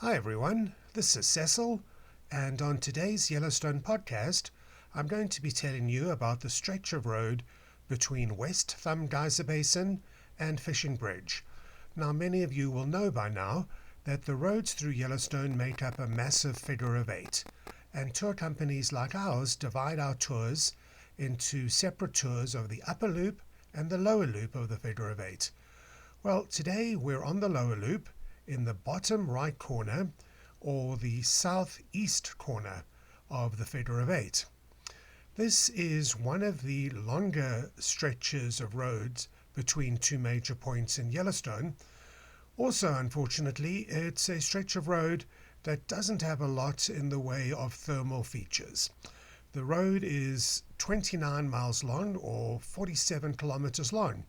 Hi everyone, this is Cecil, and on today's Yellowstone Podcast, I'm going to be telling you about the stretch of road between West Thumb Geyser Basin and Fishing Bridge. Now, many of you will know by now that the roads through Yellowstone make up a massive figure of eight, and tour companies like ours divide our tours into separate tours of the upper loop and the lower loop of the figure of eight. Well, today we're on the lower loop in the bottom right corner or the southeast corner of the figure of eight. This is one of the longer stretches of roads between two major points in Yellowstone. Also, unfortunately, it's a stretch of road that doesn't have a lot in the way of thermal features. The road is 29 miles long or 47 kilometers long.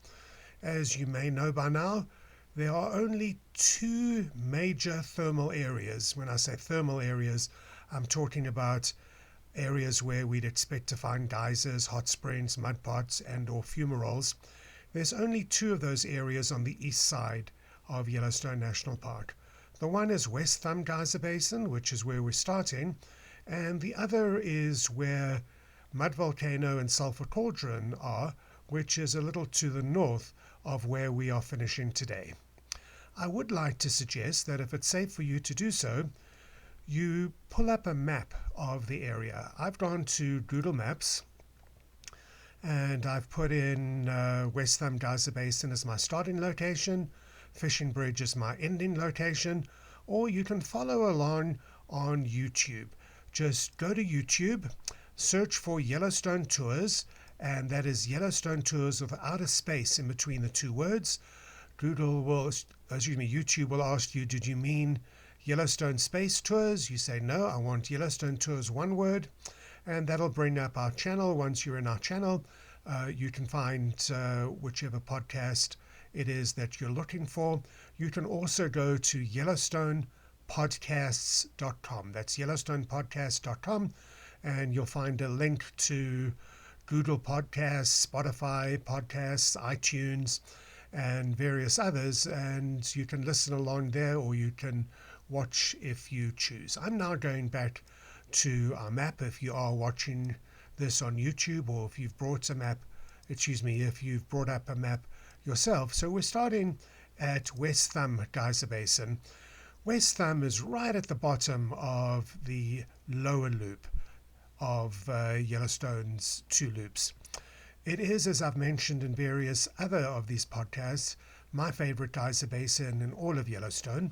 As you may know by now, there are only two major thermal areas. When I say thermal areas, I'm talking about areas where we'd expect to find geysers, hot springs, mud pots, and or fumaroles. There's only two of those areas on the east side of Yellowstone National Park. The one is West Thumb Geyser Basin, which is where we're starting, and the other is where Mud Volcano and Sulphur Cauldron are, which is a little to the north of where we are finishing today. I would like to suggest that if it's safe for you to do so, you pull up a map of the area. I've gone to Google Maps and I've put in West Thumb Geyser Basin as my starting location, Fishing Bridge as my ending location, or you can follow along on YouTube. Just go to YouTube, search for Yellowstone Tours, and that is Yellowstone Tours without a space in between the two words. YouTube will ask you, did you mean Yellowstone Space Tours? You say, no, I want Yellowstone Tours, one word, and that'll bring up our channel. Once you're in our channel, you can find whichever podcast it is that you're looking for. You can also go to YellowstonePodcasts.com. That's YellowstonePodcast.com, and you'll find a link to Google Podcasts, Spotify Podcasts, iTunes, and various others, and you can listen along there or you can watch if you choose. I'm now going back to our map. If you are watching this on YouTube, or if you've brought up a map yourself. So we're starting at West Thumb Geyser Basin. West Thumb is right at the bottom of the lower loop of Yellowstone's two loops. It is, as I've mentioned in various other of these podcasts, my favorite geyser basin in all of Yellowstone,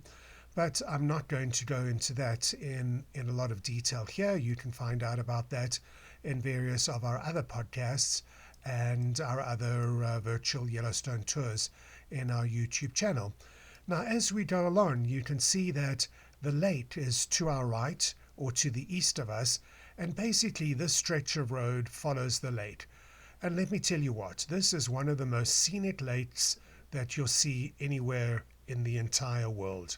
but I'm not going to go into that in a lot of detail here. You can find out about that in various of our other podcasts and our other virtual Yellowstone tours in our YouTube channel. Now, as we go along, you can see that the lake is to our right or to the east of us, and basically this stretch of road follows the lake. And let me tell you what, this is one of the most scenic lakes that you'll see anywhere in the entire world.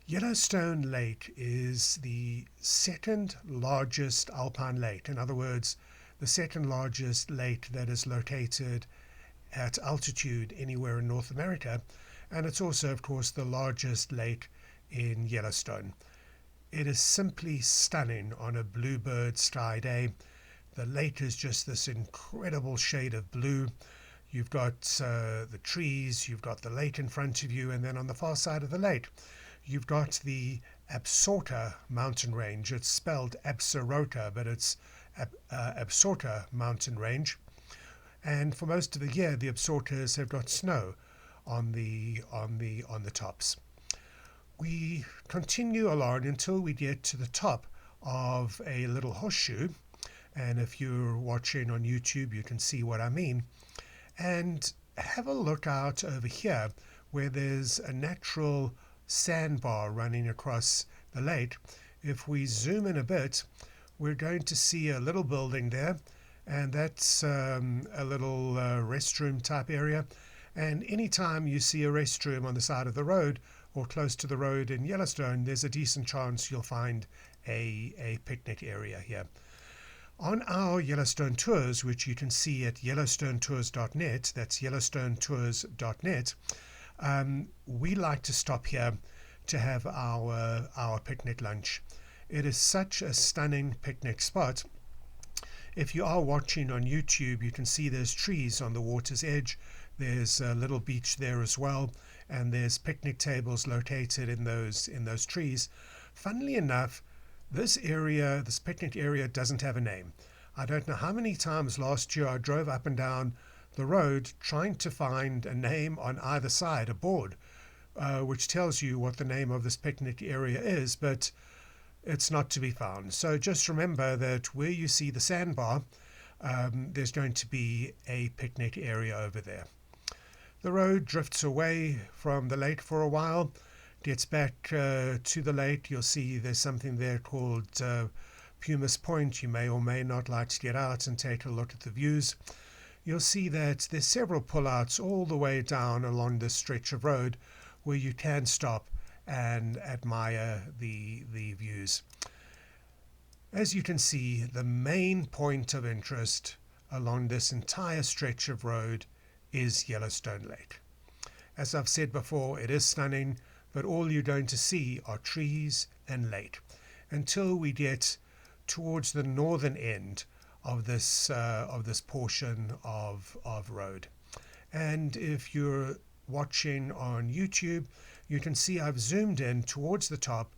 Yellowstone Lake is the second largest alpine lake. In other words, the second largest lake that is located at altitude anywhere in North America. And it's also, of course, the largest lake in Yellowstone. It is simply stunning on a bluebird sky day. The lake is just this incredible shade of blue. You've got the trees, you've got the lake in front of you, and then on the far side of the lake, you've got the Absaroka mountain range. It's spelled Absaroka, but it's Absaroka mountain range. And for most of the year, the Absarokas have got snow on the tops. We continue along until we get to the top of a little horseshoe. And if you're watching on YouTube, you can see what I mean. And have a look out over here where there's a natural sandbar running across the lake. If we zoom in a bit, we're going to see a little building there, and that's a little restroom type area. And anytime you see a restroom on the side of the road or close to the road in Yellowstone, there's a decent chance you'll find a picnic area here. On our Yellowstone tours, which you can see at yellowstonetours.net, that's yellowstonetours.net, we like to stop here to have our picnic lunch. It is such a stunning picnic spot. If you are watching on YouTube, you can see there's trees on the water's edge. There's a little beach there as well, and there's picnic tables located in those trees. Funnily enough, this picnic area doesn't have a name. I don't know how many times last year I drove up and down the road trying to find a name on either side, a board, which tells you what the name of this picnic area is, but it's not to be found. So just remember that where you see the sandbar, there's going to be a picnic area over there. The road drifts away from the lake for a while, gets back to the lake. You'll see there's something there called Pumas Point. You may or may not like to get out and take a look at the views. You'll see that there's several pullouts all the way down along this stretch of road where you can stop and admire the views. As you can see, the main point of interest along this entire stretch of road is Yellowstone Lake. As I've said before, it is stunning, but all you're going to see are trees and lake until we get towards the northern end of this portion of road. And if you're watching on YouTube, you can see I've zoomed in towards the top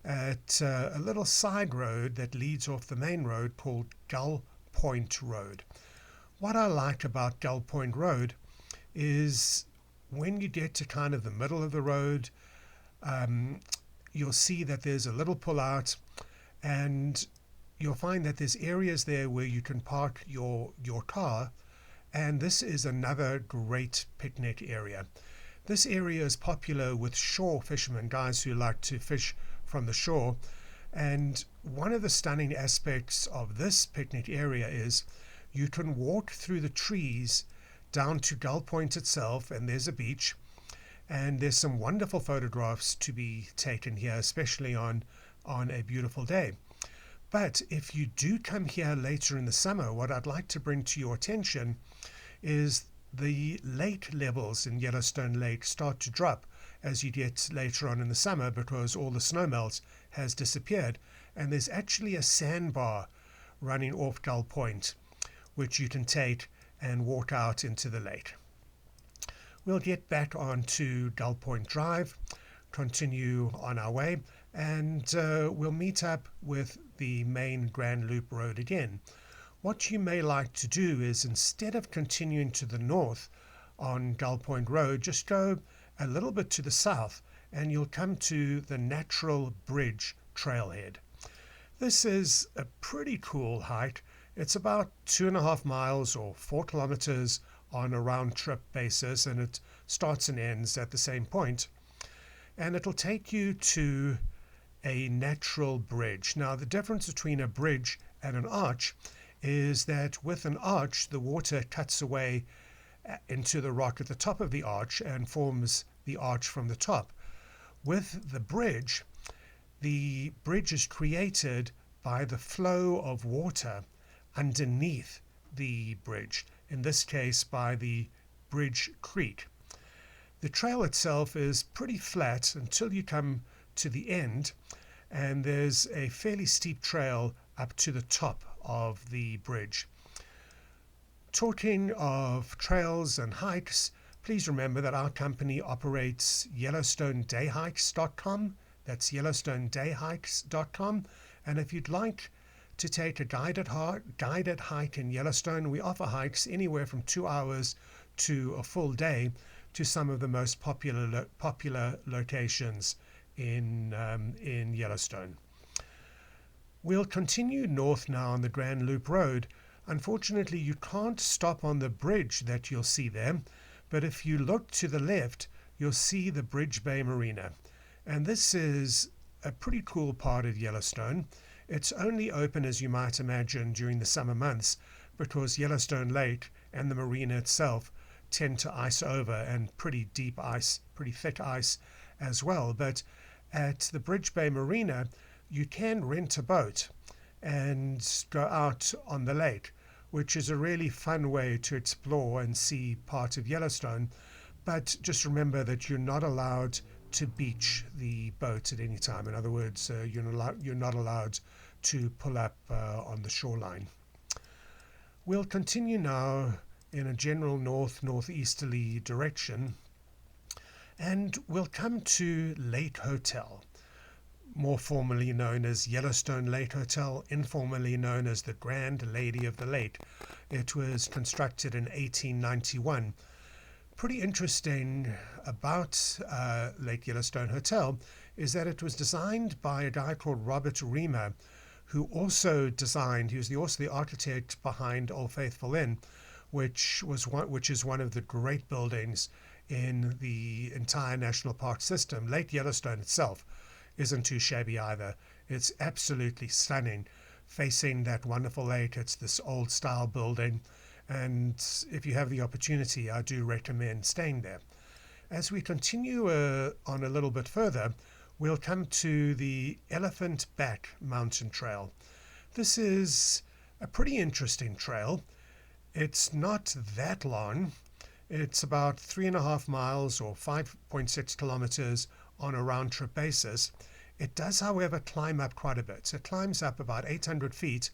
at a little side road that leads off the main road called Gull Point Road. What I like about Gull Point Road is when you get to kind of the middle of the road, you'll see that there's a little pull out, and you'll find that there's areas there where you can park your car, and this is another great picnic area. This area is popular with shore fishermen, guys who like to fish from the shore, and one of the stunning aspects of this picnic area is you can walk through the trees down to Gull Point itself, and there's a beach, and there's some wonderful photographs to be taken here, especially on a beautiful day. But if you do come here later in the summer, what I'd like to bring to your attention is the lake levels in Yellowstone Lake start to drop as you get later on in the summer because all the snowmelt has disappeared, and there's actually a sandbar running off Gull Point which you can take and walk out into the lake. We'll get back onto Gull Point Drive, continue on our way, and we'll meet up with the main Grand Loop Road again. What you may like to do is, instead of continuing to the north on Gull Point Road, just go a little bit to the south and you'll come to the Natural Bridge Trailhead. This is a pretty cool hike. It's about 2.5 miles or 4 kilometers on a round trip basis, and it starts and ends at the same point. And it'll take you to a natural bridge. Now, the difference between a bridge and an arch is that with an arch, the water cuts away into the rock at the top of the arch and forms the arch from the top. With the bridge is created by the flow of water underneath the bridge, in this case by the Bridge Creek. The trail itself is pretty flat until you come to the end, and there's a fairly steep trail up to the top of the bridge. Talking of trails and hikes, please remember that our company operates YellowstoneDayHikes.com. That's YellowstoneDayHikes.com. And if you'd like to take a guided hike in Yellowstone, we offer hikes anywhere from 2 hours to a full day to some of the most popular locations in Yellowstone. We'll continue north now on the Grand Loop Road. Unfortunately, you can't stop on the bridge that you'll see there, but if you look to the left, you'll see the Bridge Bay Marina. And this is a pretty cool part of Yellowstone. It's only open, as you might imagine, during the summer months because Yellowstone Lake and the marina itself tend to ice over, and pretty deep ice, pretty thick ice as well. But at the Bridge Bay Marina, you can rent a boat and go out on the lake, which is a really fun way to explore and see part of Yellowstone. But just remember that you're not allowed to beach the boat at any time. In other words, you're not allowed to pull up on the shoreline. We'll continue now in a general northeasterly direction, and we'll come to Lake Hotel, more formally known as Yellowstone Lake Hotel, informally known as the Grand Lady of the Lake. It was constructed in 1891. Pretty interesting about Lake Yellowstone Hotel is that it was designed by a guy called Robert Reamer, who also designed, he was also the architect behind Old Faithful Inn, which is one of the great buildings in the entire national park system. Lake Yellowstone itself isn't too shabby either. It's absolutely stunning, facing that wonderful lake. It's this old style building, and if you have the opportunity, I do recommend staying there. As we continue on a little bit further, we'll come to the Elephant Back Mountain Trail. This is a pretty interesting trail. It's not that long. It's about 3.5 miles or 5.6 kilometers on a round-trip basis. It does, however, climb up quite a bit. It climbs up about 800 feet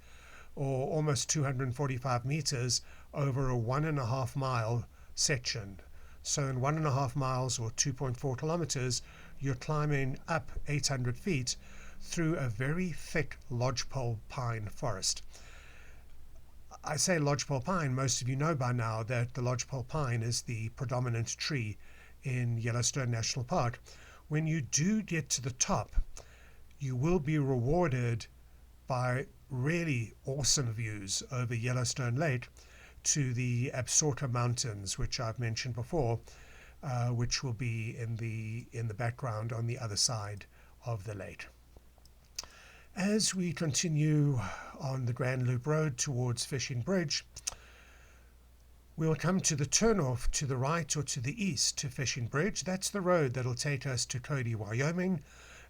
or almost 245 meters over a 1.5 mile section. So in 1.5 miles or 2.4 kilometers, you're climbing up 800 feet through a very thick lodgepole pine forest. I say lodgepole pine, most of you know by now that the lodgepole pine is the predominant tree in Yellowstone National Park. When you do get to the top, you will be rewarded by really awesome views over Yellowstone Lake to the Absaroka Mountains, which I've mentioned before, which will be in the background on the other side of the lake. As we continue on the Grand Loop Road towards Fishing Bridge, we'll come to the turnoff to the right or to the east to Fishing Bridge. That's the road that'll take us to Cody, Wyoming.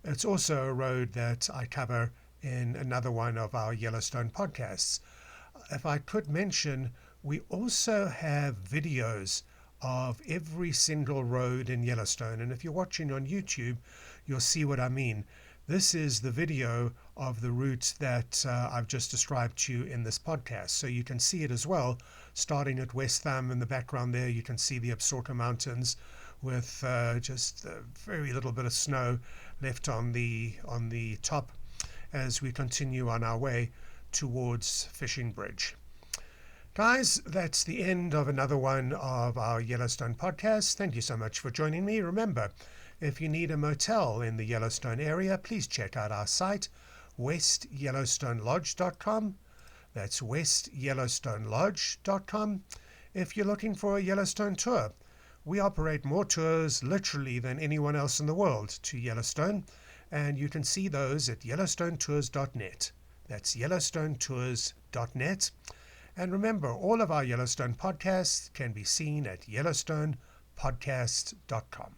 It's also a road that I cover in another one of our Yellowstone podcasts. If I could mention, we also have videos of every single road in Yellowstone. And if you're watching on YouTube, you'll see what I mean. This is the video of the route that I've just described to you in this podcast. So you can see it as well, starting at West Thumb in the background there. You can see the Absaroka Mountains with just a very little bit of snow left on the top as we continue on our way towards Fishing Bridge. Guys, that's the end of another one of our Yellowstone podcast. Thank you so much for joining me. Remember, if you need a motel in the Yellowstone area, please check out our site, westyellowstonelodge.com. That's westyellowstonelodge.com. If you're looking for a Yellowstone tour, we operate more tours literally than anyone else in the world to Yellowstone, and you can see those at yellowstonetours.net. That's yellowstonetours.net. And remember, all of our Yellowstone podcasts can be seen at yellowstonepodcast.com.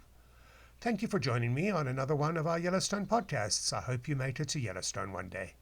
Thank you for joining me on another one of our Yellowstone podcasts. I hope you make it to Yellowstone one day.